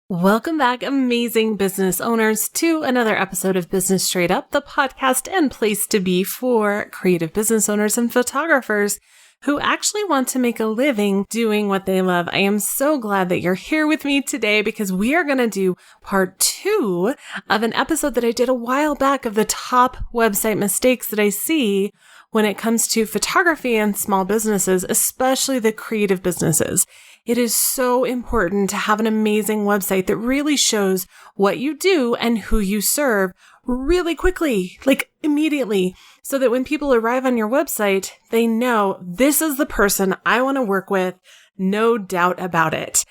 Welcome back, amazing business owners, to another episode of Business Straight Up, the podcast and place to be for creative business owners and photographers who actually want to make a living doing what they love. I am so glad that you're here with me today because we are going to do part 2 of an episode that I did a while back of the top website mistakes that I see when it comes to photography and small businesses, especially the creative businesses. It is so important to have an amazing website that really shows what you do and who you serve really quickly, like immediately, so that when people arrive on your website, they know this is the person I want to work with, no doubt about it.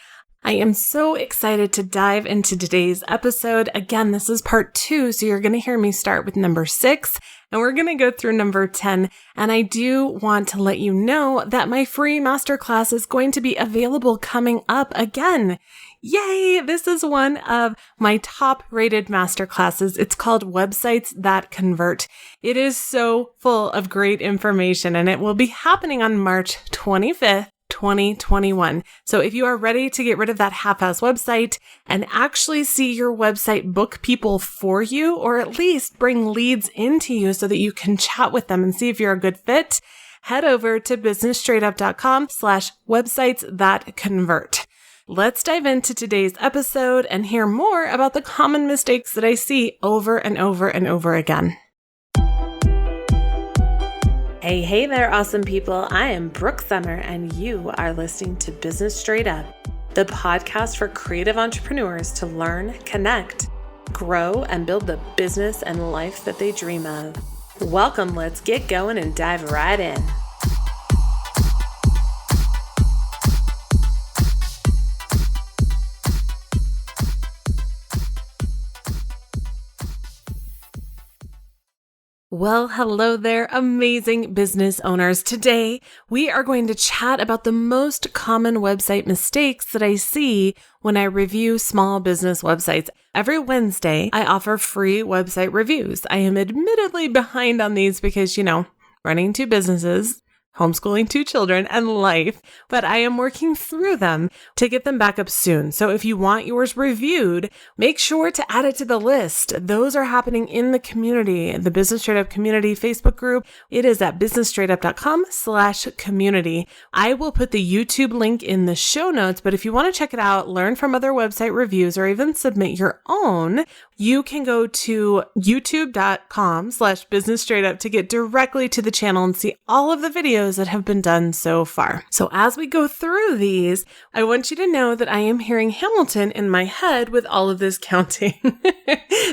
I am so excited to dive into today's episode. Again, this is part 2, so you're going to hear me start with number 6, and we're going to go through number 10. And I do want to let you know that my free masterclass is going to be available coming up again. Yay! This is one of my top rated masterclasses. It's called Websites That Convert. It is so full of great information, and it will be happening on March 25th. 2021. So if you are ready to get rid of that half-ass website and actually see your website book people for you, or at least bring leads into you so that you can chat with them and see if you're a good fit, head over to businessstraightup.com/websites that convert. Let's dive into today's episode and hear more about the common mistakes that I see over and over and over again. Hey there, awesome people. I am Brooke Summer, and you are listening to Business Straight Up, the podcast for creative entrepreneurs to learn, connect, grow, and build the business and life that they dream of. Welcome, let's get going and dive right in. Well, hello there, amazing business owners. Today, we are going to chat about the most common website mistakes that I see when I review small business websites. Every Wednesday, I offer free website reviews. I am admittedly behind on these because, running 2 businesses, homeschooling 2 children, and life, but I am working through them to get them back up soon. So if you want yours reviewed, make sure to add it to the list. Those are happening in the community, the Business Straight Up community Facebook group. It is at businessstraightup.com/community. I will put the YouTube link in the show notes, but if you want to check it out, learn from other website reviews, or even submit your own, you can go to youtube.com/businessstraightup to get directly to the channel and see all of the videos that have been done so far. So as we go through these, I want you to know that I am hearing Hamilton in my head with all of this counting.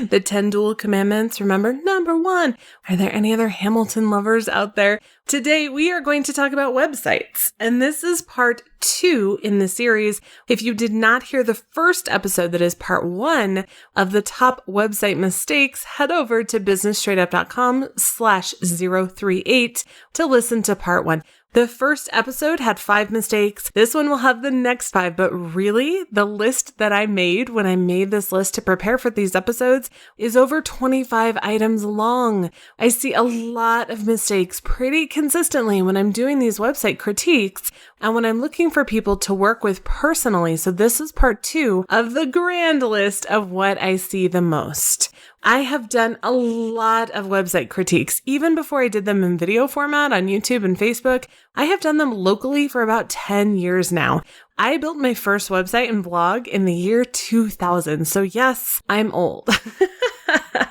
The 10 dual commandments, remember? Number 1. Are there any other Hamilton lovers out there? Today, we are going to talk about websites, and this is part 2 in the series. If you did not hear the first episode, that is part 1 of the top website mistakes, head over to businessstraightup.com/038 to listen to part 1. The first episode had 5 mistakes. This one will have the next 5, but really, the list that I made when I made this list to prepare for these episodes is over 25 items long. I see a lot of mistakes pretty consistently when I'm doing these website critiques and when I'm looking for people to work with personally. So this is part 2 of the grand list of what I see the most. I have done a lot of website critiques, even before I did them in video format on YouTube and Facebook. I have done them locally for about 10 years now. I built my first website and blog in the year 2000. So yes, I'm old.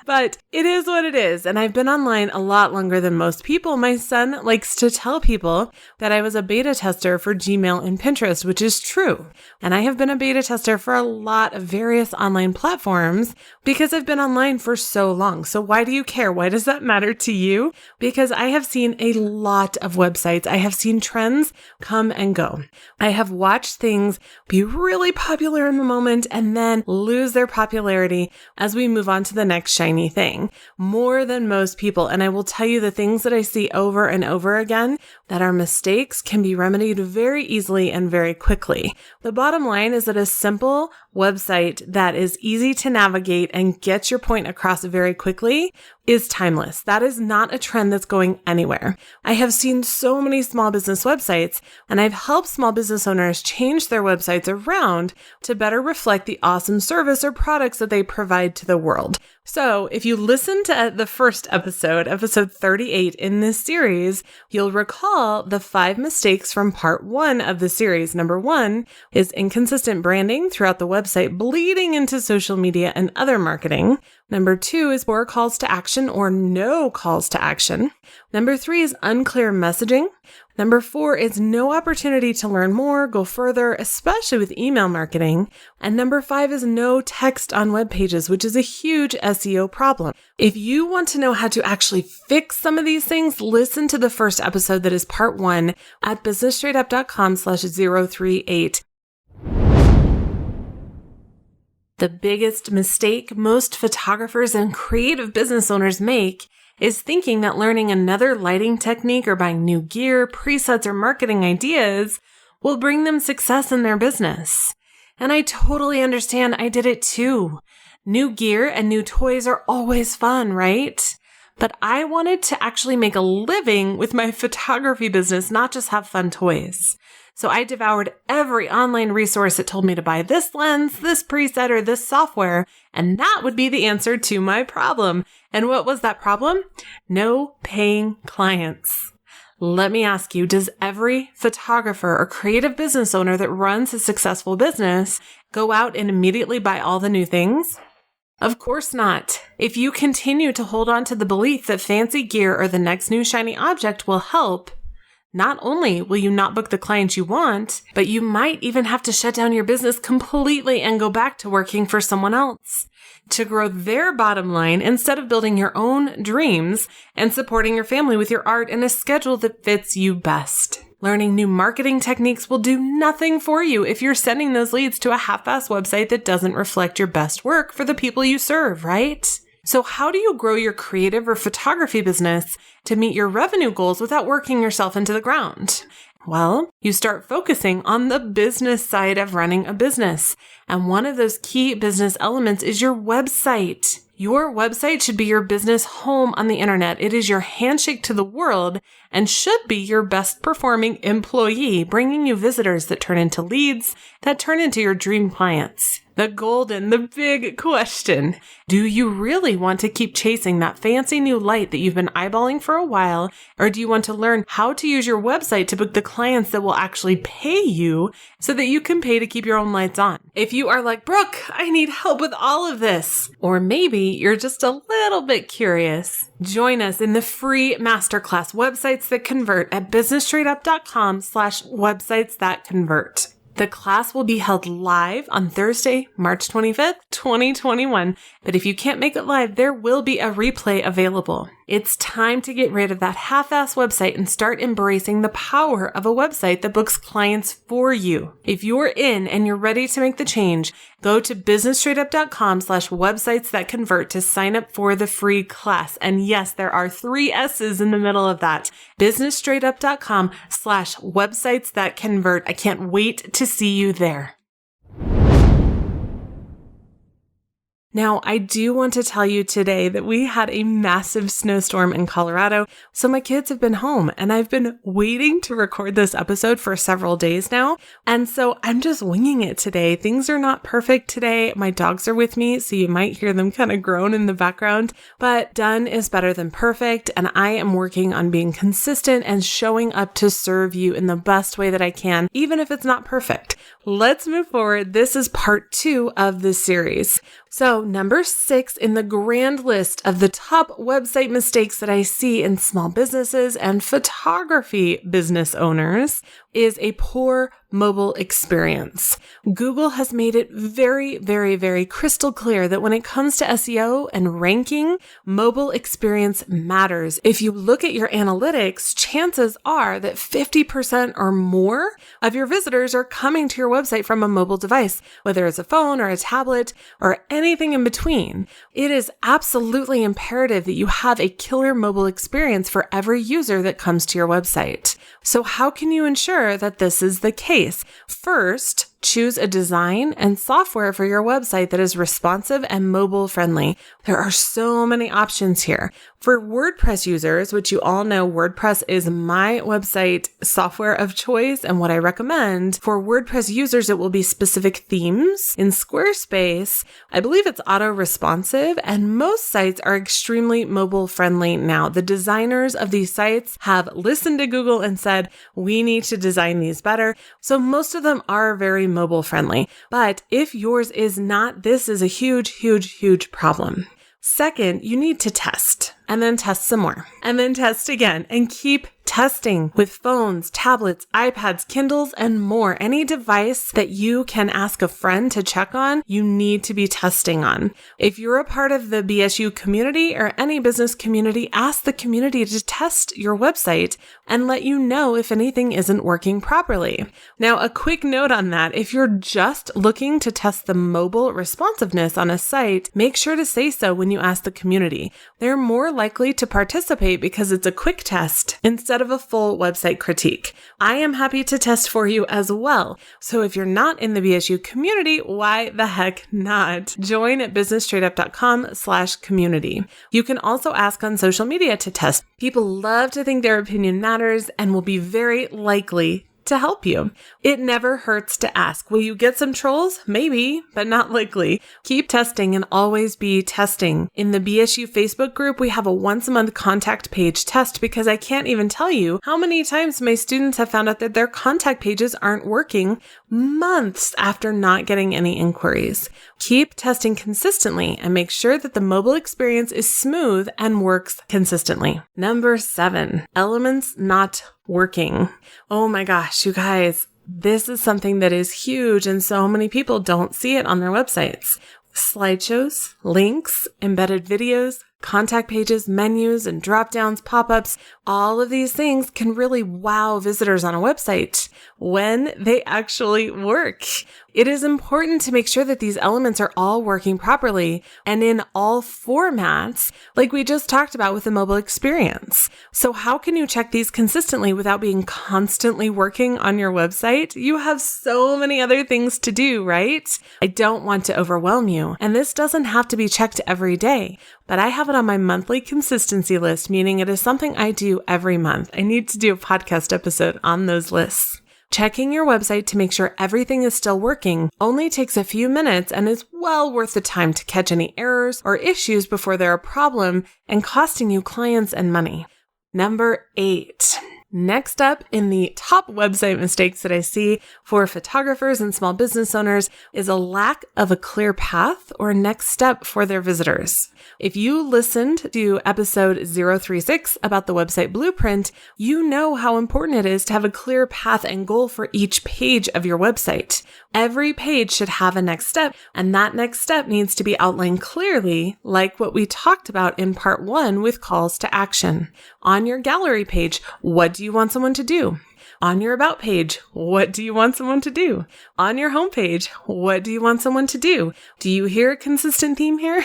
But it is what it is. And I've been online a lot longer than most people. My son likes to tell people that I was a beta tester for Gmail and Pinterest, which is true. And I have been a beta tester for a lot of various online platforms because I've been online for so long. So why do you care? Why does that matter to you? Because I have seen a lot of websites. I have seen trends come and go. I have watched things be really popular in the moment and then lose their popularity as we move on to the next shiny thing, more than most people. And I will tell you, the things that I see over and over again that are mistakes can be remedied very easily and very quickly. The bottom line is that a simple website that is easy to navigate and gets your point across very quickly is timeless. That is not a trend that's going anywhere. I have seen so many small business websites, and I've helped small business owners change their websites around to better reflect the awesome service or products that they provide to the world. So if you listen to the first episode, episode 38 in this series, you'll recall the 5 mistakes from part 1 of the series. Number 1 is inconsistent branding throughout the website, bleeding into social media and other marketing. Number 2 is poor calls to action or no calls to action. Number 3 is unclear messaging. Number 4 is no opportunity to learn more, go further, especially with email marketing. And number 5 is no text on web pages, which is a huge SEO problem. If you want to know how to actually fix some of these things, listen to the first episode that is part 1 at businessstraightedup.com/038. The biggest mistake most photographers and creative business owners make is thinking that learning another lighting technique or buying new gear, presets, or marketing ideas will bring them success in their business. And I totally understand. I did it too. New gear and new toys are always fun, right? But I wanted to actually make a living with my photography business, not just have fun toys. So I devoured every online resource that told me to buy this lens, this preset, or this software, and that would be the answer to my problem. And what was that problem? No paying clients. Let me ask you, does every photographer or creative business owner that runs a successful business go out and immediately buy all the new things? Of course not. If you continue to hold on to the belief that fancy gear or the next new shiny object will help, not only will you not book the clients you want, but you might even have to shut down your business completely and go back to working for someone else to grow their bottom line instead of building your own dreams and supporting your family with your art in a schedule that fits you best. Learning new marketing techniques will do nothing for you if you're sending those leads to a half-assed website that doesn't reflect your best work for the people you serve, right? So how do you grow your creative or photography business to meet your revenue goals without working yourself into the ground? Well, you start focusing on the business side of running a business. And one of those key business elements is your website. Your website should be your business home on the internet. It is your handshake to the world and should be your best performing employee, bringing you visitors that turn into leads, that turn into your dream clients. The big question. Do you really want to keep chasing that fancy new light that you've been eyeballing for a while? Or do you want to learn how to use your website to book the clients that will actually pay you so that you can pay to keep your own lights on? If you are like, Brooke, I need help with all of this, or maybe you're just a little bit curious, join us in the free masterclass Websites That Convert at businessstraightedup.com/websites that convert. The class will be held live on Thursday, March 25th, 2021. But if you can't make it live, there will be a replay available. It's time to get rid of that half-ass website and start embracing the power of a website that books clients for you. If you're in and you're ready to make the change, go to businessstraightedup.com/websites that convert to sign up for the free class. And yes, there are 3 S's in the middle of that. businessstraightedup.com/websites that convert. I can't wait to see you there. Now, I do want to tell you today that we had a massive snowstorm in Colorado, so my kids have been home, and I've been waiting to record this episode for several days now, and so I'm just winging it today. Things are not perfect today. My dogs are with me, so you might hear them kind of groan in the background, but done is better than perfect, and I am working on being consistent and showing up to serve you in the best way that I can, even if it's not perfect. Let's move forward. This is part 2 of this series. So number 6 in the grand list of the top website mistakes that I see in small businesses and photography business owners is a poor mobile experience. Google has made it very, very, very crystal clear that when it comes to SEO and ranking, mobile experience matters. If you look at your analytics, chances are that 50% or more of your visitors are coming to your website from a mobile device, whether it's a phone or a tablet or anything in between. It is absolutely imperative that you have a killer mobile experience for every user that comes to your website. So how can you ensure that this is the case? First, Choose a design and software for your website that is responsive and mobile friendly. There are so many options here. For WordPress users, which you all know WordPress is my website software of choice and what I recommend, for WordPress users, it will be specific themes. In Squarespace, I believe it's auto-responsive, and most sites are extremely mobile friendly now. The designers of these sites have listened to Google and said, we need to design these better. So most of them are very mobile friendly. But if yours is not, this is a huge, huge, huge problem. Second, you need to test, and then test some more, and then test again, and keep testing with phones, tablets, iPads, Kindles, and more. Any device that you can ask a friend to check on, you need to be testing on. If you're a part of the BSU community or any business community, ask the community to test your website and let you know if anything isn't working properly. Now, a quick note on that, if you're just looking to test the mobile responsiveness on a site, make sure to say so when you ask the community. They're more likely to participate because it's a quick test instead of a full website critique. I am happy to test for you as well. So if you're not in the BSU community, why the heck not? Join at businessstraightedup.com/community. You can also ask on social media to test. People love to think their opinion matters and will be very likely to help you. It never hurts to ask. Will you get some trolls? Maybe, but not likely. Keep testing and always be testing. In the BSU Facebook group, we have a once a month contact page test because I can't even tell you how many times my students have found out that their contact pages aren't working months after not getting any inquiries. Keep testing consistently and make sure that the mobile experience is smooth and works consistently. Number 7, elements not working. Oh my gosh, you guys, this is something that is huge and so many people don't see it on their websites. Slideshows, links, embedded videos, contact pages, menus, and drop-downs, pop-ups, all of these things can really wow visitors on a website when they actually work. It is important to make sure that these elements are all working properly and in all formats, like we just talked about with the mobile experience. So how can you check these consistently without being constantly working on your website? You have so many other things to do, right? I don't want to overwhelm you, and this doesn't have to be checked every day, but I have it on my monthly consistency list, meaning it is something I do every month. I need to do a podcast episode on those lists. Checking your website to make sure everything is still working only takes a few minutes and is well worth the time to catch any errors or issues before they're a problem and costing you clients and money. Number 8. Next up in the top website mistakes that I see for photographers and small business owners is a lack of a clear path or next step for their visitors. If you listened to episode 036 about the website blueprint, you know how important it is to have a clear path and goal for each page of your website. Every page should have a next step, and that next step needs to be outlined clearly, like what we talked about in part 1 with calls to action. On your gallery page, what do you want someone to do? On your about page, what do you want someone to do? On your homepage, what do you want someone to do? Do you hear a consistent theme here?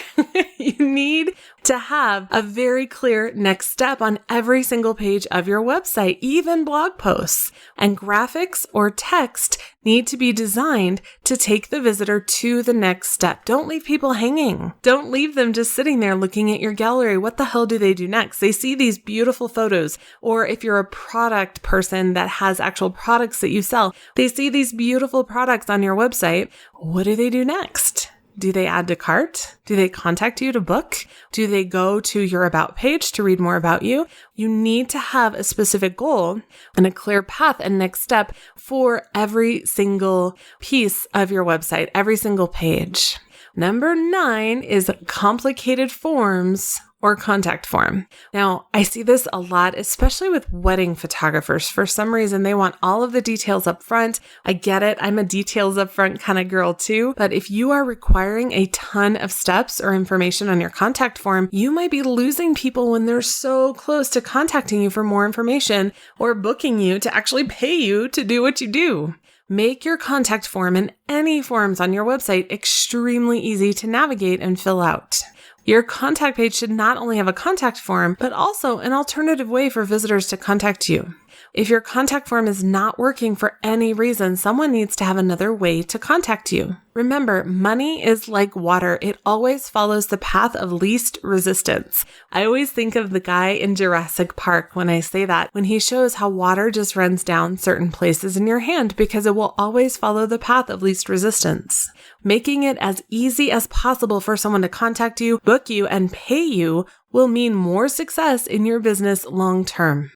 You need to have a very clear next step on every single page of your website, even blog posts. And graphics or text need to be designed to take the visitor to the next step. Don't leave people hanging. Don't leave them just sitting there looking at your gallery. What the hell do they do next? They see these beautiful photos, or if you're a product person that has actual products that you sell, they see these beautiful products on your website. What do they do next? Do they add to cart? Do they contact you to book? Do they go to your about page to read more about you? You need to have a specific goal and a clear path and next step for every single piece of your website, every single page. Number 9 is complicated forms or contact form. Now, I see this a lot, especially with wedding photographers. For some reason, they want all of the details up front. I get it. I'm a details up front kind of girl too. But if you are requiring a ton of steps or information on your contact form, you might be losing people when they're so close to contacting you for more information or booking you to actually pay you to do what you do. Make your contact form and any forms on your website extremely easy to navigate and fill out. Your contact page should not only have a contact form, but also an alternative way for visitors to contact you. If your contact form is not working for any reason, someone needs to have another way to contact you. Remember, money is like water. It always follows the path of least resistance. I always think of the guy in Jurassic Park when I say that, when he shows how water just runs down certain places in your hand because it will always follow the path of least resistance. Making it as easy as possible for someone to contact you, book you, and pay you will mean more success in your business long term.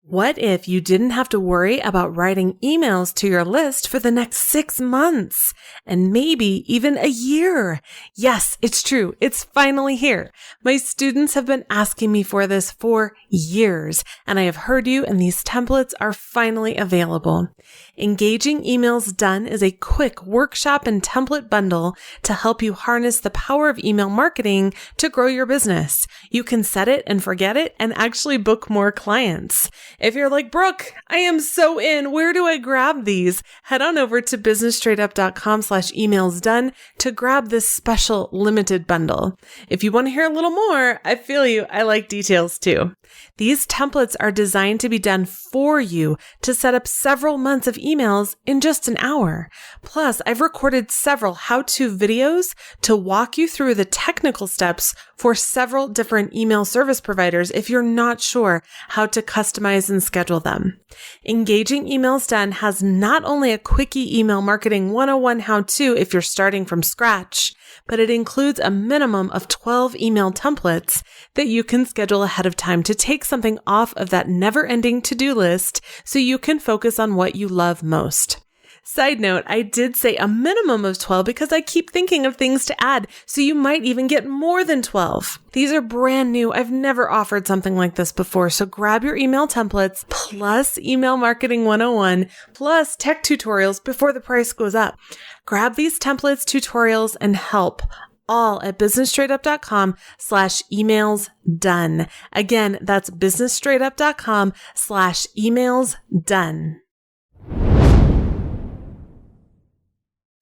What if you didn't have to worry about writing emails to your list for the next 6 months and maybe even a year? Yes, it's true. It's finally here. My students have been asking me for this for years, and I have heard you, and these templates are finally available. Engaging Emails Done is a quick workshop and template bundle to help you harness the power of email marketing to grow your business. You can set it and forget it and actually book more clients. If you're like, Brooke, I am so in, where do I grab these? Head on over to businessstraightedup.com/emailsdone to grab this special limited bundle. If you want to hear a little more, I feel you. I like details too. These templates are designed to be done for you to set up several months of emails in just an hour. Plus, I've recorded several how-to videos to walk you through the technical steps for several different email service providers if you're not sure how to customize and schedule them. Engaging Emails Done has not only a quickie email marketing 101 how-to if you're starting from scratch, but it includes a minimum of 12 email templates that you can schedule ahead of time to take something off of that never-ending to-do list so you can focus on what you love most. Side note, I did say a minimum of 12 because I keep thinking of things to add, so you might even get more than 12. These are brand new. I've never offered something like this before, so grab your email templates plus Email Marketing 101 plus tech tutorials before the price goes up. Grab these templates, tutorials, and help all at businessstraightedup.com/emailsdone. Again, that's businessstraightedup.com/emailsdone.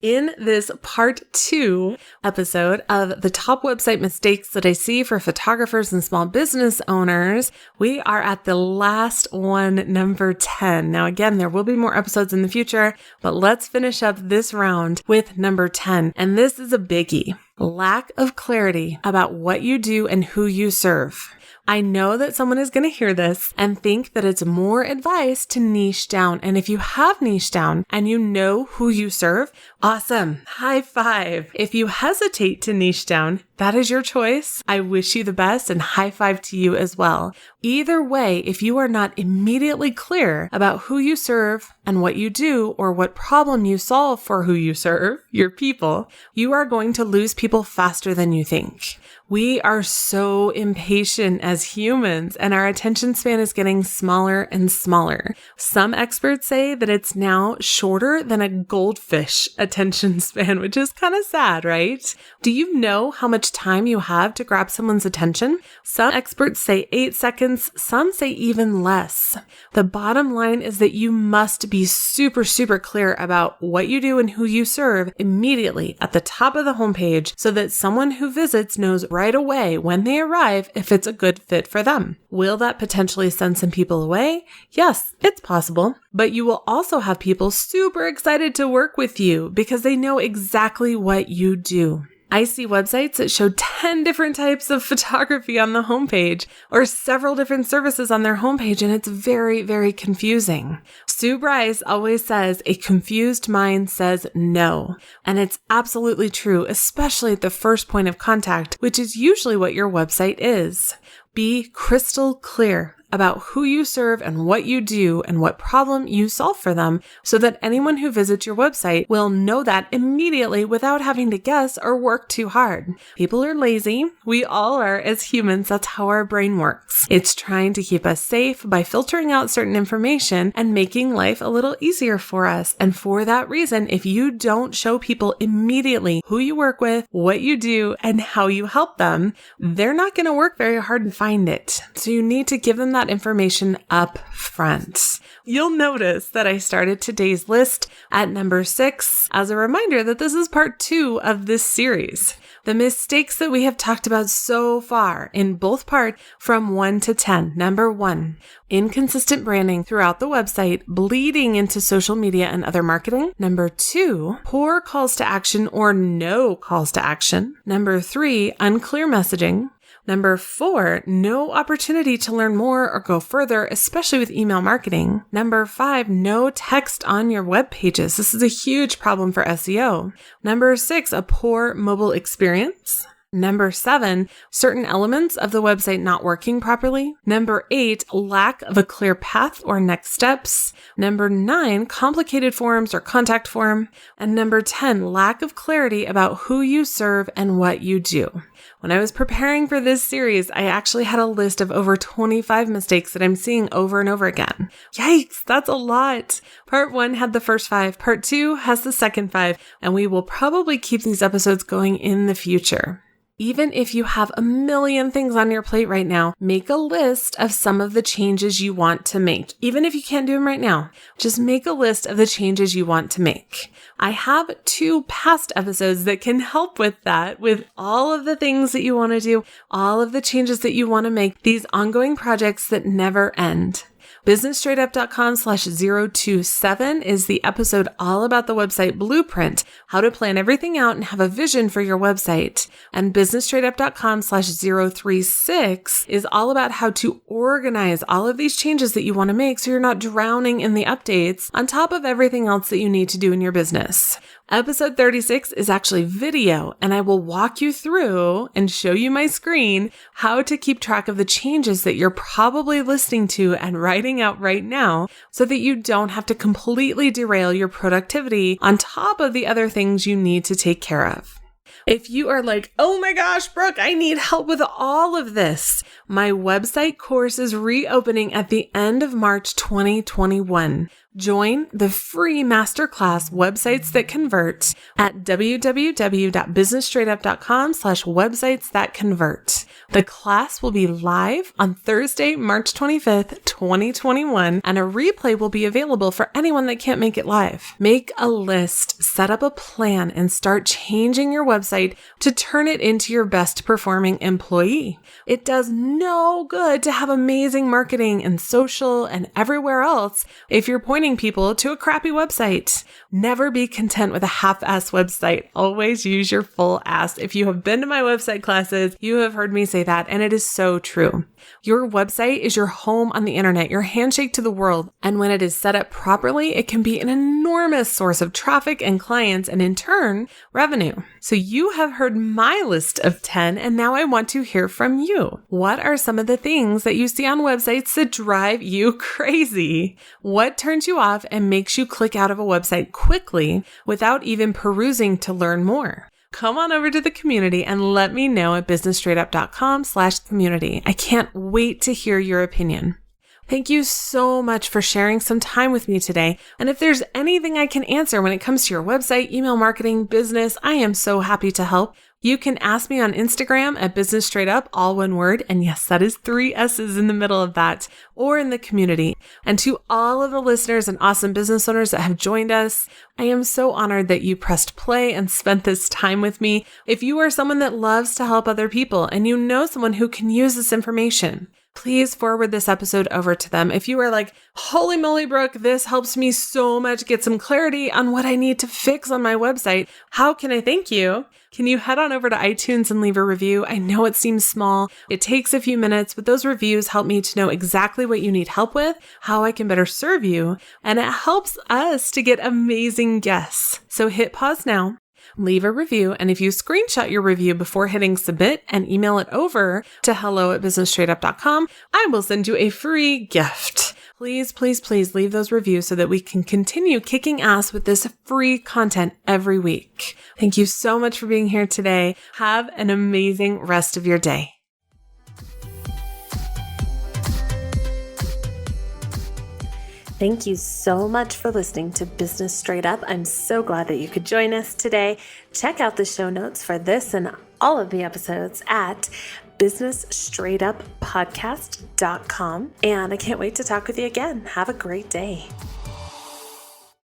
In this part 2 episode of the top website mistakes that I see for photographers and small business owners, we are at the last one, number 10. Now, again, there will be more episodes in the future, but let's finish up this round with number 10. And this is a biggie. Lack of clarity about what you do and who you serve. I know that someone is going to hear this and think that it's more advice to niche down. And if you have niche down and you know who you serve, awesome. High five. If you hesitate to niche down, that is your choice. I wish you the best and high five to you as well. Either way, if you are not immediately clear about who you serve and what you do or what problem you solve for who you serve, your people, you are going to lose people faster than you think. We are so impatient as humans, and our attention span is getting smaller and smaller. Some experts say that it's now shorter than a goldfish attention span, which is kind of sad, right? Do you know how much time you have to grab someone's attention? Some experts say 8 seconds, some say even less. The bottom line is that you must be super, super clear about what you do and who you serve immediately at the top of the homepage so that someone who visits knows right away when they arrive if it's a good fit for them. Will that potentially send some people away? Yes, it's possible. But you will also have people super excited to work with you because they know exactly what you do. I see websites that show 10 different types of photography on the homepage or several different services on their homepage, and it's very, very confusing. Sue Bryce always says a confused mind says no. And it's absolutely true, especially at the first point of contact, which is usually what your website is. Be crystal clear about who you serve and what you do and what problem you solve for them so that anyone who visits your website will know that immediately without having to guess or work too hard. People are lazy. We all are as humans. That's how our brain works. It's trying to keep us safe by filtering out certain information and making life a little easier for us. And for that reason, if you don't show people immediately who you work with, what you do, and how you help them, they're not going to work very hard to find it. So you need to give them that that information up front. You'll notice that I started today's list at number 6 as a reminder that this is part 2 of this series. The mistakes that we have talked about so far in both parts from 1 to 10. Number 1, inconsistent branding throughout the website, bleeding into social media and other marketing. Number 2, poor calls to action or no calls to action. Number 3, unclear messaging. Number 4, no opportunity to learn more or go further, especially with email marketing. Number 5, no text on your web pages. This is a huge problem for SEO. Number 6, a poor mobile experience. Number 7, certain elements of the website not working properly. Number 8, lack of a clear path or next steps. Number 9, complicated forms or contact form. And number 10, lack of clarity about who you serve and what you do. When I was preparing for this series, I actually had a list of over 25 mistakes that I'm seeing over and over again. Yikes, that's a lot. Part 1 had the first 5, part 2 has the second 5, and we will probably keep these episodes going in the future. Even if you have a million things on your plate right now, make a list of some of the changes you want to make. Even if you can't do them right now, just make a list of the changes you want to make. I have 2 past episodes that can help with that, with all of the things that you want to do, all of the changes that you want to make, these ongoing projects that never end. BusinessStraightUp.com/027 is the episode all about the website blueprint, how to plan everything out and have a vision for your website. And BusinessStraightUp.com/036 is all about how to organize all of these changes that you want to make so you're not drowning in the updates on top of everything else that you need to do in your business. Episode 36 is actually video, and I will walk you through and show you my screen how to keep track of the changes that you're probably listening to and writing out right now so that you don't have to completely derail your productivity on top of the other things you need to take care of. If you are like, oh my gosh, Brooke, I need help with all of this, my website course is reopening at the end of March 2021. Join the free masterclass Websites That Convert at www.businessstraightup.com/websites that convert. The class will be live on Thursday, March 25th, 2021, and a replay will be available for anyone that can't make it live. Make a list, set up a plan, and start changing your website to turn it into your best performing employee. It does no good to have amazing marketing and social and everywhere else if you're pointing people to a crappy website. Never be content with a half-ass website. Always use your full ass. If you have been to my website classes, you have heard me say that, and it is so true. Your website is your home on the internet, your handshake to the world, and when it is set up properly, it can be an enormous source of traffic and clients, and in turn, revenue. So you have heard my list of 10, and now I want to hear from you. What are some of the things that you see on websites that drive you crazy? What turns you off and makes you click out of a website quickly without even perusing to learn more? Come on over to the community and let me know at businessstraightup.com/community. I can't wait to hear your opinion. Thank you so much for sharing some time with me today. And if there's anything I can answer when it comes to your website, email marketing, business, I am so happy to help. You can ask me on Instagram at businessstraightup, all one word. And yes, that is 3 S's in the middle of that, or in the community. And to all of the listeners and awesome business owners that have joined us, I am so honored that you pressed play and spent this time with me. If you are someone that loves to help other people and you know someone who can use this information, please forward this episode over to them. If you are like, holy moly, Brooke, this helps me so much get some clarity on what I need to fix on my website. How can I thank you? Can you head on over to iTunes and leave a review? I know it seems small. It takes a few minutes, but those reviews help me to know exactly what you need help with, how I can better serve you, and it helps us to get amazing guests. So hit pause now. Leave a review, and if you screenshot your review before hitting submit and email it over to hello@businessstraightup.com, I will send you a free gift. Please, please, please leave those reviews so that we can continue kicking ass with this free content every week. Thank you so much for being here today. Have an amazing rest of your day. Thank you so much for listening to Business Straight Up. I'm so glad that you could join us today. Check out the show notes for this and all of the episodes at businessstraightuppodcast.com. And I can't wait to talk with you again. Have a great day.